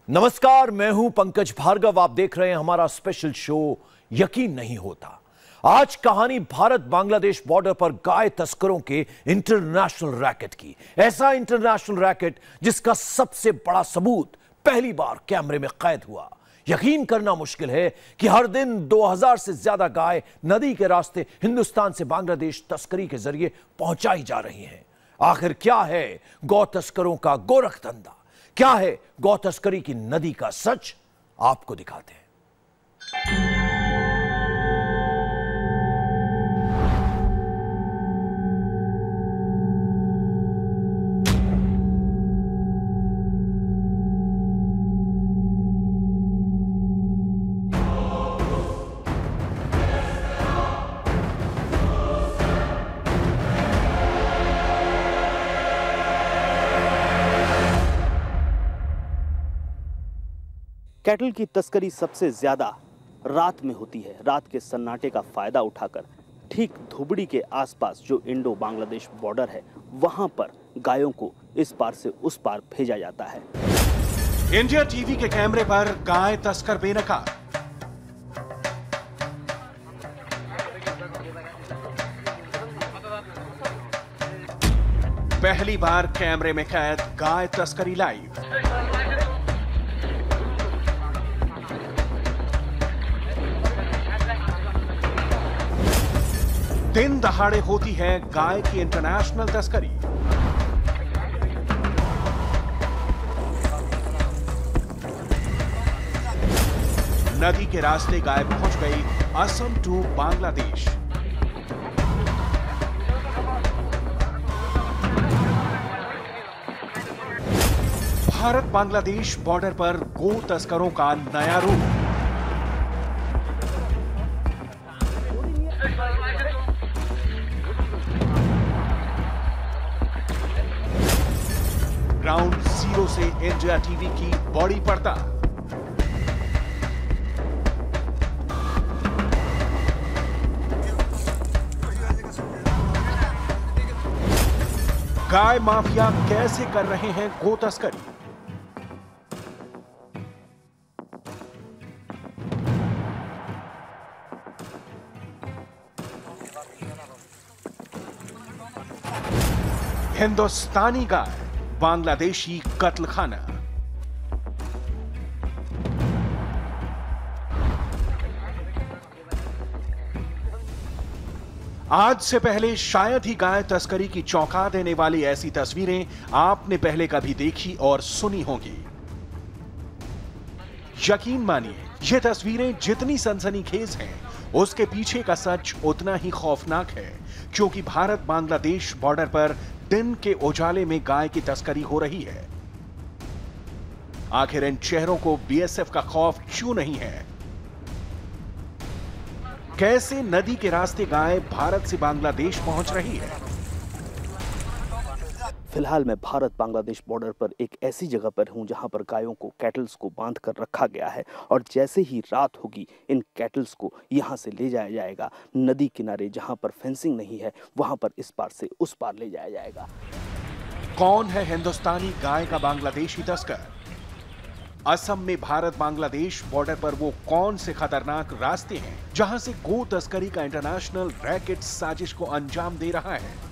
नमस्कार, मैं हूं पंकज भार्गव। आप देख रहे हैं हमारा स्पेशल शो यकीन नहीं होता। आज कहानी भारत बांग्लादेश बॉर्डर पर गाय तस्करों के इंटरनेशनल रैकेट की। ऐसा इंटरनेशनल रैकेट जिसका सबसे बड़ा सबूत पहली बार कैमरे में कैद हुआ। यकीन करना मुश्किल है कि हर दिन 2000 से ज्यादा गाय नदी के रास्ते हिंदुस्तान से बांग्लादेश तस्करी के जरिए पहुंचाई जा रही हैं। आखिर क्या है गौ तस्करों का गोरख धंधा? क्या है गौ तस्करी की नदी का सच? आपको दिखाते हैं। कैटल की तस्करी सबसे ज्यादा रात में होती है। रात के सन्नाटे का फायदा उठाकर ठीक धुबड़ी के आसपास जो इंडो बांग्लादेश बॉर्डर है, वहां पर गायों को इस पार से उस पार भेजा जाता है। इंडिया टीवी के कैमरे पर गाय तस्कर बेनकाब। पहली बार कैमरे में कैद गाय तस्करी लाइव। दिन दहाड़े होती है गाय की इंटरनेशनल तस्करी। नदी के रास्ते गाय पहुंच गई असम टू बांग्लादेश। भारत बांग्लादेश बॉर्डर पर गो तस्करों का नया रूप। ग्राउंड जीरो से इंडिया टीवी की बड़ी पड़ताल। गाय माफिया कैसे कर रहे हैं गो तस्करी? हिंदुस्तानी गाय बांग्लादेशी कत्लखाना। आज से पहले शायद ही गाय तस्करी की चौंका देने वाली ऐसी तस्वीरें आपने पहले कभी देखी और सुनी होंगी। यकीन मानिए, ये तस्वीरें जितनी सनसनीखेज हैं, उसके पीछे का सच उतना ही खौफनाक है, क्योंकि भारत बांग्लादेश बॉर्डर पर दिन के उजाले में गाय की तस्करी हो रही है। आखिर इन चेहरों को बीएसएफ का खौफ क्यों नहीं है? कैसे नदी के रास्ते गाय भारत से बांग्लादेश पहुंच रही है? फिलहाल मैं भारत बांग्लादेश बॉर्डर पर एक ऐसी जगह पर हूं जहां पर गायों को, कैटल्स को बांध कर रखा गया है, और जैसे ही रात होगी इन कैटल्स को यहां से ले जाया जाएगा नदी किनारे, जहां पर फेंसिंग नहीं है, वहां पर इस पार से उस पार ले जाया जाएगा। कौन है हिंदुस्तानी गाय का बांग्लादेशी तस्कर? असम में भारत बांग्लादेश बॉर्डर पर वो कौन से खतरनाक रास्ते हैं जहां से गो तस्करी का इंटरनेशनल रैकेट साजिश को अंजाम दे रहा है?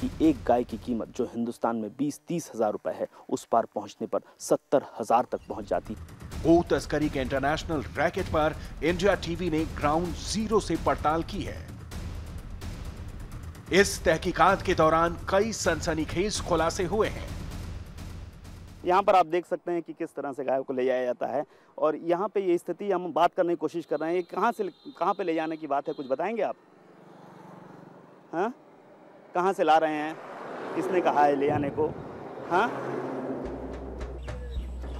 कि एक गाय की कीमत जो हिंदुस्तान में 20-30 हजार रुपए है, उस पार पहुंचने पर 70,000 तक पहुंच जाती। गो तस्करी के इंटरनेशनल रैकेट पर इंडिया टीवी ने ग्राउंड जीरो से पड़ताल की है। इस तहकीकात के दौरान कई सनसनीखेज खुलासे हुए हैं। यहाँ पर आप देख सकते हैं कि किस तरह से गायों को ले जाया जाता है, और यहाँ पे ये स्थिति हम बात करने की कोशिश कर रहे हैं। कहाँ पे ले जाने की बात है, कुछ बताएंगे आप? हाँ, कहाँ से ला रहे हैं? किसने कहा है ले आने को? हाँ,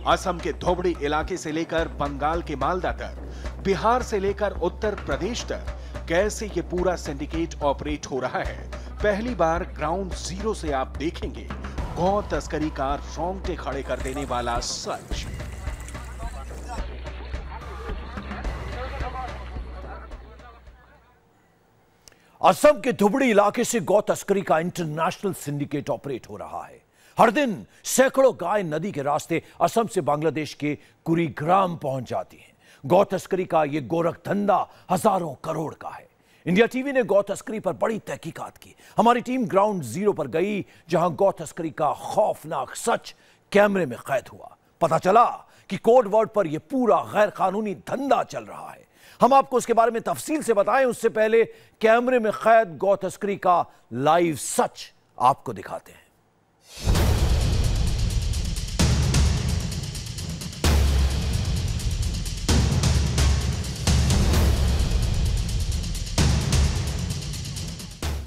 असम के धोबड़ी इलाके से लेकर बंगाल के मालदा तक, बिहार से लेकर उत्तर प्रदेश तक, कैसे ये पूरा सिंडिकेट ऑपरेट हो रहा है। पहली बार ग्राउंड जीरो से आप देखेंगे गौ तस्करी का रोंगटे खड़े कर देने वाला सच। असम के धुबड़ी इलाके से गौ तस्करी का इंटरनेशनल सिंडिकेट ऑपरेट हो रहा है। हर दिन सैकड़ों गाय नदी के रास्ते असम से बांग्लादेश के कुरीग्राम पहुंच जाती हैं। गौ तस्करी का यह गोरख धंधा हजारों करोड़ का है। इंडिया टीवी ने गौ तस्करी पर बड़ी तहकीकात की। हमारी टीम ग्राउंड जीरो पर गई, जहां गौ तस्करी का खौफनाक सच कैमरे में कैद हुआ। पता चला कि कोड वर्ड पर यह पूरा गैर कानूनी धंधा चल रहा है। हम आपको उसके बारे में तफसील से बताएं, उससे पहले कैमरे में कैद गौ तस्करी का लाइव सच आपको दिखाते हैं।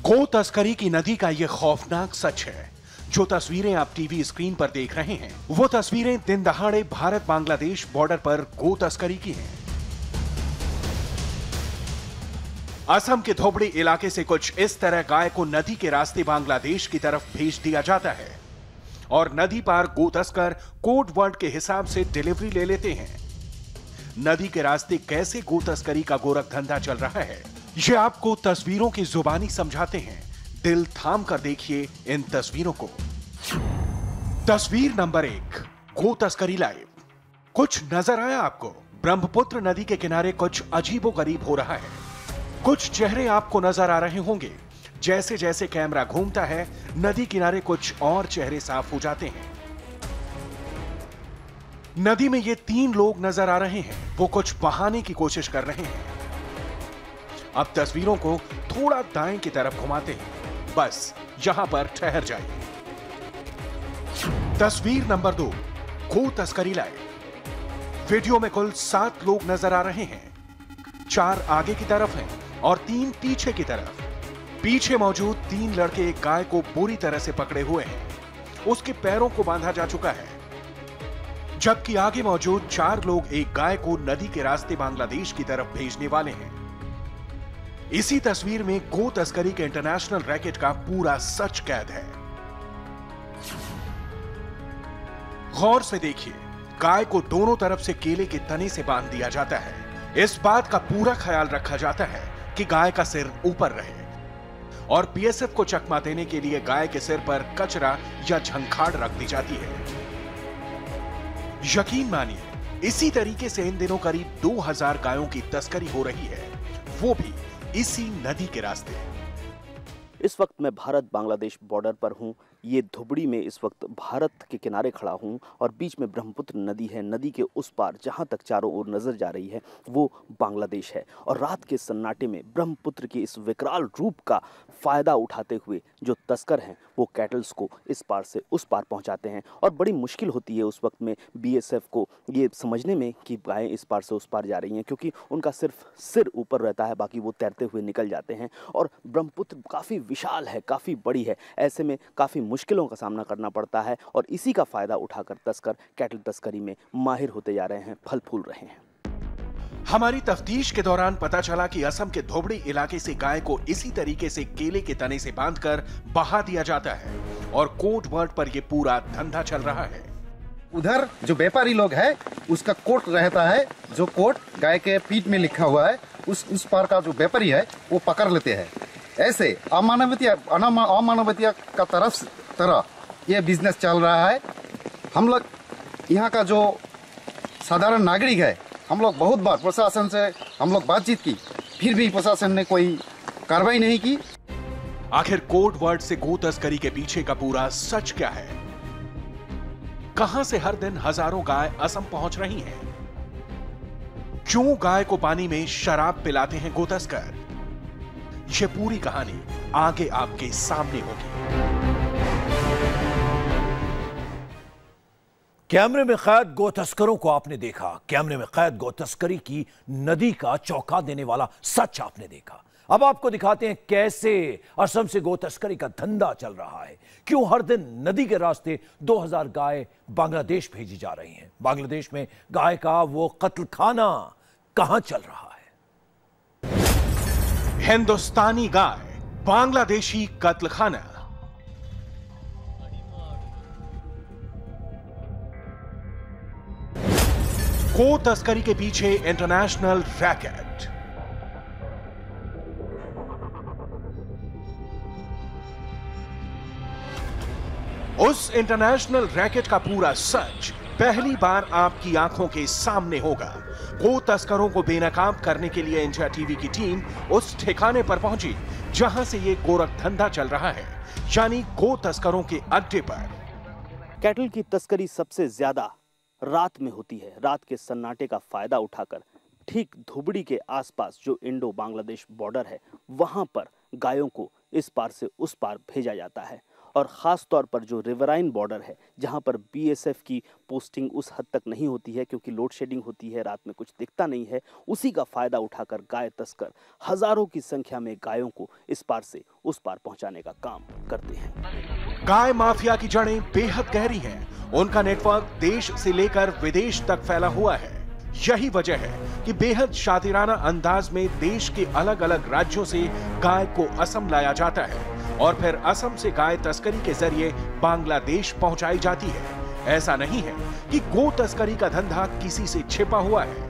गौ तस्करी की नदी का यह खौफनाक सच है। जो तस्वीरें आप टीवी स्क्रीन पर देख रहे हैं, वो तस्वीरें दिन दहाड़े भारत बांग्लादेश बॉर्डर पर गौ तस्करी की हैं। असम के धोबड़ी इलाके से कुछ इस तरह गाय को नदी के रास्ते बांग्लादेश की तरफ भेज दिया जाता है और नदी पार गौ तस्कर कोड वर्ड के हिसाब से डिलीवरी ले लेते हैं। नदी के रास्ते कैसे गौ तस्करी का गोरख धंधा चल रहा है, ये आपको तस्वीरों की जुबानी समझाते हैं। दिल थाम कर देखिए इन तस्वीरों को। तस्वीर नंबर 1, गौ तस्करी लाइव। कुछ नजर आया आपको? ब्रह्मपुत्र नदी के किनारे कुछ अजीबोगरीब हो रहा है। कुछ चेहरे आपको नजर आ रहे होंगे। जैसे जैसे कैमरा घूमता है, नदी किनारे कुछ और चेहरे साफ हो जाते हैं। नदी में ये 3 लोग नजर आ रहे हैं। वो कुछ बहाने की कोशिश कर रहे हैं। अब तस्वीरों को थोड़ा दाएं की तरफ घुमाते हैं, बस यहां पर ठहर जाइए। तस्वीर नंबर 2, गौ तस्करी लाइव। वीडियो में कुल 7 लोग नजर आ रहे हैं। 4 आगे की तरफ हैं और 3 पीछे की तरफ। पीछे मौजूद 3 लड़के एक गाय को बुरी तरह से पकड़े हुए हैं। उसके पैरों को बांधा जा चुका है, जबकि आगे मौजूद 4 लोग एक गाय को नदी के रास्ते बांग्लादेश की तरफ भेजने वाले हैं। इसी तस्वीर में गौ तस्करी के इंटरनेशनल रैकेट का पूरा सच कैद है। गौर से देखिए, गाय को दोनों तरफ से केले के तने से बांध दिया जाता है। इस बात का पूरा ख्याल रखा जाता है कि गाय का सिर ऊपर रहे और बीएसएफ को चकमा देने के लिए गाय के सिर पर कचरा या झंखाड़ रख दी जाती है। यकीन मानिए, इसी तरीके से इन दिनों करीब 2000 गायों की तस्करी हो रही है, वो भी इसी नदी के रास्ते। इस वक्त मैं भारत बांग्लादेश बॉर्डर पर हूँ। ये धुबड़ी में इस वक्त भारत के किनारे खड़ा हूँ और बीच में ब्रह्मपुत्र नदी है। नदी के उस पार जहाँ तक चारों ओर नजर जा रही है वो बांग्लादेश है। और रात के सन्नाटे में ब्रह्मपुत्र के इस विकराल रूप का फ़ायदा उठाते हुए जो तस्कर हैं वो कैटल्स को इस पार से उस पार पहुँचाते हैं। और बड़ी मुश्किल होती है उस वक्त में बीएसएफ को ये समझने में कि गायें इस पार से उस पार जा रही हैं, क्योंकि उनका सिर्फ सिर ऊपर रहता है, बाकी वो तैरते हुए निकल जाते हैं। और ब्रह्मपुत्र काफ़ी विशाल है, काफ़ी बड़ी है, ऐसे में काफ़ी मुश्किलों का सामना करना पड़ता है। और इसी का फायदा उठाकर तस्कर कैटल तस्करी में माहिर होते जा रहे हैं, फल फूल रहे हैं। हमारी तफ्तीश के दौरान पता चला कि असम के धोबड़ी इलाके से गाय को इसी तरीके से केले के तने से बांधकर बहा दिया जाता है और कोड वर्ड पर यह पूरा धंधा चल रहा है। उधर जो व्यापारी लोग है उसका कोट रहता है, जो कोट गाय के पीठ में लिखा हुआ है, उस पार का जो व्यापारी है वो पकड़ लेते हैं। ऐसे अमानवीय का तरह ये बिजनेस चल रहा है। हम लोग यहाँ का जो साधारण नागरिक है, हम लोग बहुत बार प्रशासन से हम लोग बातचीत की, फिर भी प्रशासन ने कोई कार्रवाई नहीं की। आखिर कोड वर्ड से गौ तस्करी के पीछे का पूरा सच क्या है? कहां से हर दिन हजारों गाय असम पहुंच रही हैं? क्यों गाय को पानी में शराब पिलाते हैं गौ तस्कर? ये पूरी कहानी आगे आपके सामने होगी। कैमरे में कैद गौ तस्करों को आपने देखा। कैमरे में कैद गौ तस्करी की नदी का चौंका देने वाला सच आपने देखा। अब आपको दिखाते हैं कैसे असम से गौ तस्करी का धंधा चल रहा है। क्यों हर दिन नदी के रास्ते 2000 गाय बांग्लादेश भेजी जा रही हैं। बांग्लादेश में गाय का वो कत्लखाना कहां चल रहा है। हिंदुस्तानी गाय, बांग्लादेशी कत्लखाना। गौ तस्करी के पीछे इंटरनेशनल रैकेट। उस इंटरनेशनल रैकेट का पूरा सच पहली बार आपकी आंखों के सामने होगा। गो तस्करों को बेनकाब करने के लिए इंडिया टीवी की टीम उस ठिकाने पर पहुंची जहां से ये गोरख धंधा चल रहा है, यानी गो तस्करों के अड्डे पर। कैटल की तस्करी सबसे ज्यादा रात में होती है। रात के सन्नाटे का फायदा उठाकर ठीक धुबड़ी के आसपास जो इंडो बांग्लादेश बॉर्डर है, वहां पर गायों को इस पार से उस पार भेजा जाता है। और ख़ास तौर पर जो रिवराइन बॉर्डर है, जहां पर बीएसएफ की पोस्टिंग उस हद तक नहीं होती है क्योंकि लोड शेडिंग होती है, रात में कुछ दिखता नहीं है, उसी का फ़ायदा उठाकर गाय तस्कर हज़ारों की संख्या में गायों को इस पार से उस पार पहुंचाने का काम करते हैं। गाय माफिया की जड़ें बेहद गहरी हैं। उनका नेटवर्क देश से लेकर विदेश तक फैला हुआ है। यही वजह है कि बेहद शातिराना अंदाज में देश के अलग अलग राज्यों से गाय को असम लाया जाता है और फिर असम से गाय तस्करी के जरिए बांग्लादेश पहुंचाई जाती है। ऐसा नहीं है कि गो तस्करी का धंधा किसी से छिपा हुआ है।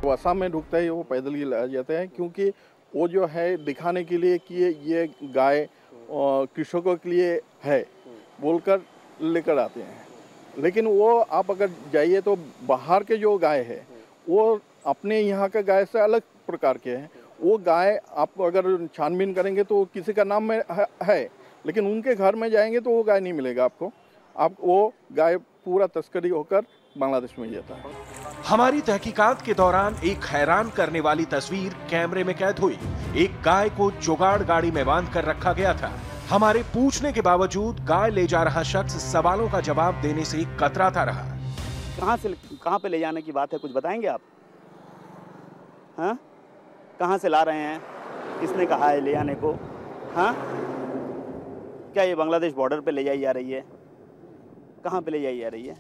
वो असम में ढुकता है, वो पैदल ही लाए जाते हैं क्योंकि वो जो है दिखाने के लिए कि ये गाय कृषकों के लिए है बोलकर लेकर आते हैं। लेकिन वो आप अगर जाइए तो बाहर के जो गाय है वो अपने यहाँ के गाय से अलग प्रकार के हैं। वो गाय आप अगर छानबीन करेंगे तो किसी का नाम में है, लेकिन उनके घर में जाएंगे तो वो गाय नहीं मिलेगा आपको। वो गाय पूरा तस्करी होकर बांग्लादेश में जाता है। हमारी तहकीकात के दौरान एक हैरान करने वाली तस्वीर कैमरे में कैद हुई। एक गाय को जुगाड़ गाड़ी में बांध कर रखा गया था। हमारे पूछने के बावजूद गाय ले जा रहा शख्स सवालों का जवाब देने से कतराता रहा। कहाँ पे ले जाने की बात है, कुछ बताएंगे आप? हाँ, कहाँ से ला रहे हैं, किसने कहा है ले आने को? हाँ, क्या ये बांग्लादेश बॉर्डर पे ले जाई जा रही है? कहाँ पे ले जाई जा रही है?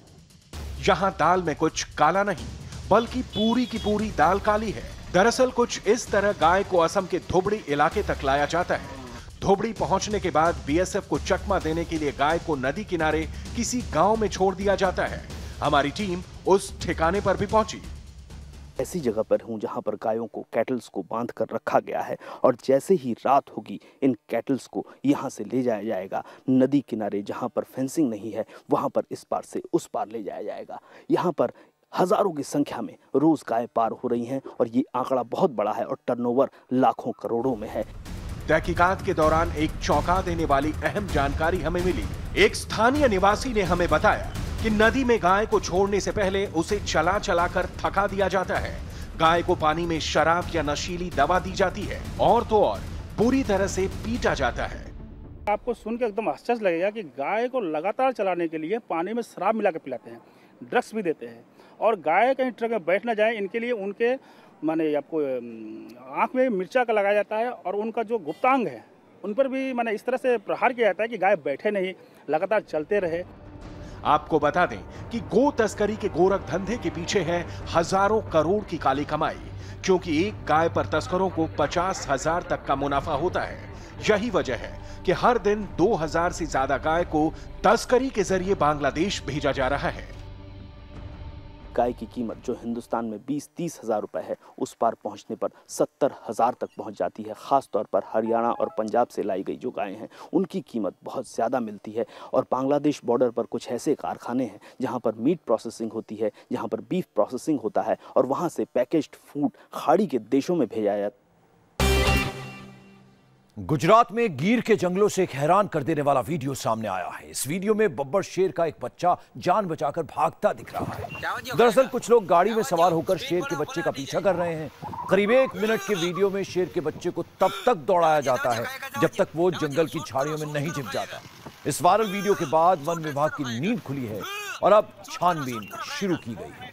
यहाँ दाल में कुछ काला नहीं, बल्कि पूरी की पूरी दाल काली है। दरअसल कुछ इस तरह गाय को असम के धुबड़ी इलाके तक लाया जाता है। धुबड़ी पहुंचने के बाद बीएसएफ को चकमा देने के लिए गाय को नदी किनारे किसी गांव में छोड़ दिया जाता है। हमारी टीम उस ठिकाने पर भी पहुंची। ऐसी जगह पर हूं जहां पर गायों को, कैटल्स को बांध कर रखा गया है और जैसे ही रात होगी इन कैटल्स को यहां से ले जाया जाएगा नदी किनारे, जहां पर फेंसिंग नहीं है, वहां पर इस पार से उस पार ले जाया जाएगा। यहां पर हजारों की संख्या में रोज गाय पार हो रही हैं और ये आंकड़ा बहुत बड़ा है और टर्नओवर लाखों करोड़ों में है। तहकीकात के दौरान एक चौंका देने वाली अहम जानकारी हमें मिली। एक स्थानीय निवासी ने हमें बताया कि नदी में गाय को छोड़ने से पहले उसे चला चला कर थका दिया जाता है। गाय को पानी में शराब या नशीली दवा दी जाती है और तो और पूरी तरह से पीटा जाता है। आपको सुन के एकदम आश्चर्य लगेगा कि गाय को लगातार चलाने के लिए पानी में शराब मिला के पिलाते हैं, ड्रग्स भी देते हैं और गाय कहीं ट्रक में बैठ ना जाए इनके लिए उनके माने आपको आँख में मिर्चा का लगाया जाता है और उनका जो गुप्तांग है उन पर भी माने इस तरह से प्रहार किया जाता है कि गाय बैठे नहीं, लगातार चलते रहे। आपको बता दें कि गो तस्करी के गोरख धंधे के पीछे है हजारों करोड़ की काली कमाई, क्योंकि एक गाय पर तस्करों को 50,000 तक का मुनाफा होता है। यही वजह है कि हर दिन 2000 से ज्यादा गाय को तस्करी के जरिए बांग्लादेश भेजा जा रहा है। गाय की कीमत जो हिंदुस्तान में 20-30 हज़ार रुपए है, उस पार पहुंचने पर 70,000 तक पहुंच जाती है। ख़ास तौर पर हरियाणा और पंजाब से लाई गई जो गायें हैं उनकी कीमत बहुत ज़्यादा मिलती है। और बांग्लादेश बॉर्डर पर कुछ ऐसे कारखाने हैं जहां पर मीट प्रोसेसिंग होती है, जहां पर बीफ प्रोसेसिंग होता है और वहां से पैकेज्ड फूड खाड़ी के देशों में भेजा जाता है। गुजरात में गिर के जंगलों से एक हैरान कर देने वाला वीडियो सामने आया है। इस वीडियो में बब्बर शेर का एक बच्चा जान बचाकर भागता दिख रहा है। दरअसल कुछ लोग गाड़ी में सवार होकर शेर के बच्चे का पीछा कर रहे हैं। करीब 1 मिनट के वीडियो में शेर के बच्चे को तब तक दौड़ाया जाता है जब तक वो जंगल की झाड़ियों में नहीं छिप जाता। इस वायरल वीडियो के बाद वन विभाग की नींद खुली है और अब छानबीन शुरू की गई है।